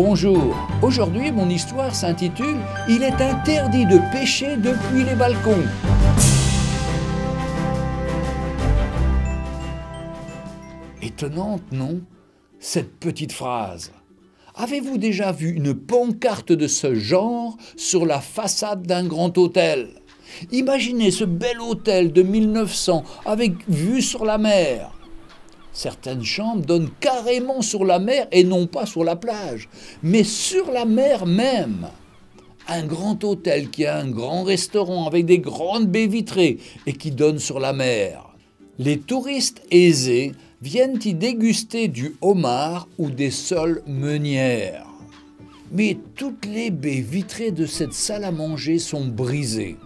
Bonjour, aujourd'hui mon histoire s'intitule « Il est interdit de pêcher depuis les balcons ». Étonnante, non? Cette petite phrase. Avez-vous déjà vu une pancarte de ce genre sur la façade d'un grand hôtel? Imaginez ce bel hôtel de 1900 avec vue sur la mer. Certaines chambres donnent carrément sur la mer et non pas sur la plage, mais sur la mer même. Un grand hôtel qui a un grand restaurant avec des grandes baies vitrées et qui donne sur la mer. Les touristes aisés viennent y déguster du homard ou des soles meunières. Mais toutes les baies vitrées de cette salle à manger sont brisées.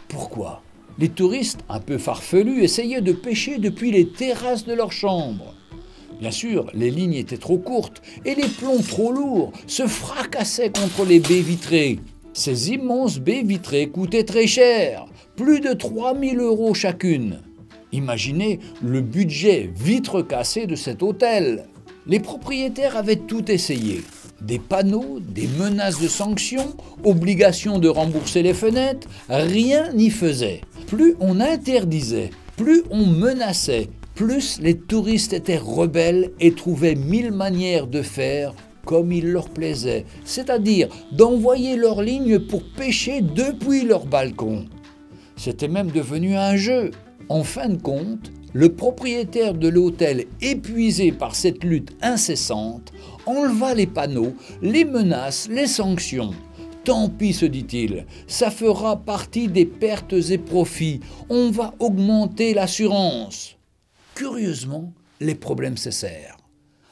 Pourquoi ? Les touristes, un peu farfelus, essayaient de pêcher depuis les terrasses de leur chambre. Bien sûr, les lignes étaient trop courtes et les plombs trop lourds se fracassaient contre les baies vitrées. Ces immenses baies vitrées coûtaient très cher, plus de 3 000 € chacune. Imaginez le budget vitres cassées de cet hôtel. Les propriétaires avaient tout essayé. Des panneaux, des menaces de sanctions, obligation de rembourser les fenêtres, rien n'y faisait. Plus on interdisait, plus on menaçait, plus les touristes étaient rebelles et trouvaient 1000 manières de faire comme il leur plaisait, c'est-à-dire d'envoyer leurs lignes pour pêcher depuis leur balcon. C'était même devenu un jeu. En fin de compte, le propriétaire de l'hôtel, épuisé par cette lutte incessante, enleva les panneaux, les menaces, les sanctions. Tant pis, se dit-il, ça fera partie des pertes et profits, on va augmenter l'assurance. Curieusement, les problèmes cessèrent.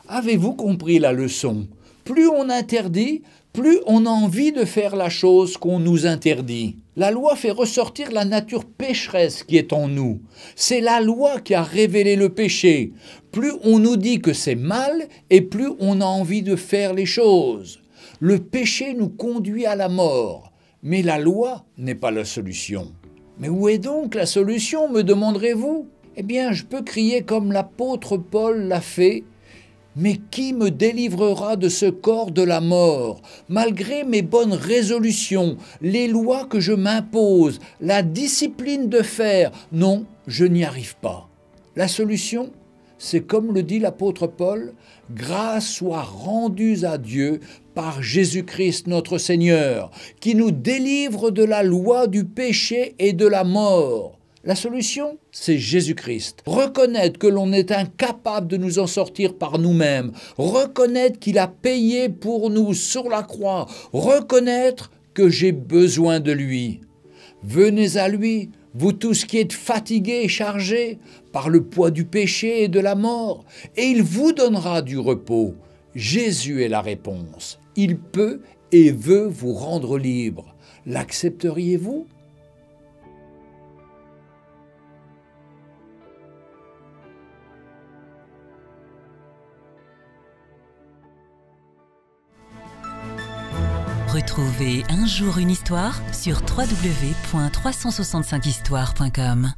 Avez-vous compris la leçon? Plus on interdit, plus on a envie de faire la chose qu'on nous interdit. La loi fait ressortir la nature pécheresse qui est en nous. C'est la loi qui a révélé le péché. Plus on nous dit que c'est mal et plus on a envie de faire les choses. Le péché nous conduit à la mort, mais la loi n'est pas la solution. Mais où est donc la solution, me demanderez-vous? Eh bien, je peux crier comme l'apôtre Paul l'a fait. Mais qui me délivrera de ce corps de la mort, malgré mes bonnes résolutions, les lois que je m'impose, la discipline de faire? Non, je n'y arrive pas. La solution, c'est comme le dit l'apôtre Paul, « Grâce soit rendue à Dieu par Jésus-Christ notre Seigneur, qui nous délivre de la loi du péché et de la mort. » La solution, c'est Jésus-Christ. Reconnaître que l'on est incapable de nous en sortir par nous-mêmes. Reconnaître qu'il a payé pour nous sur la croix. Reconnaître que j'ai besoin de lui. Venez à lui, vous tous qui êtes fatigués et chargés par le poids du péché et de la mort, et il vous donnera du repos. Jésus est la réponse. Il peut et veut vous rendre libre. L'accepteriez-vous ? Retrouvez Un jour une histoire sur www.365histoire.com.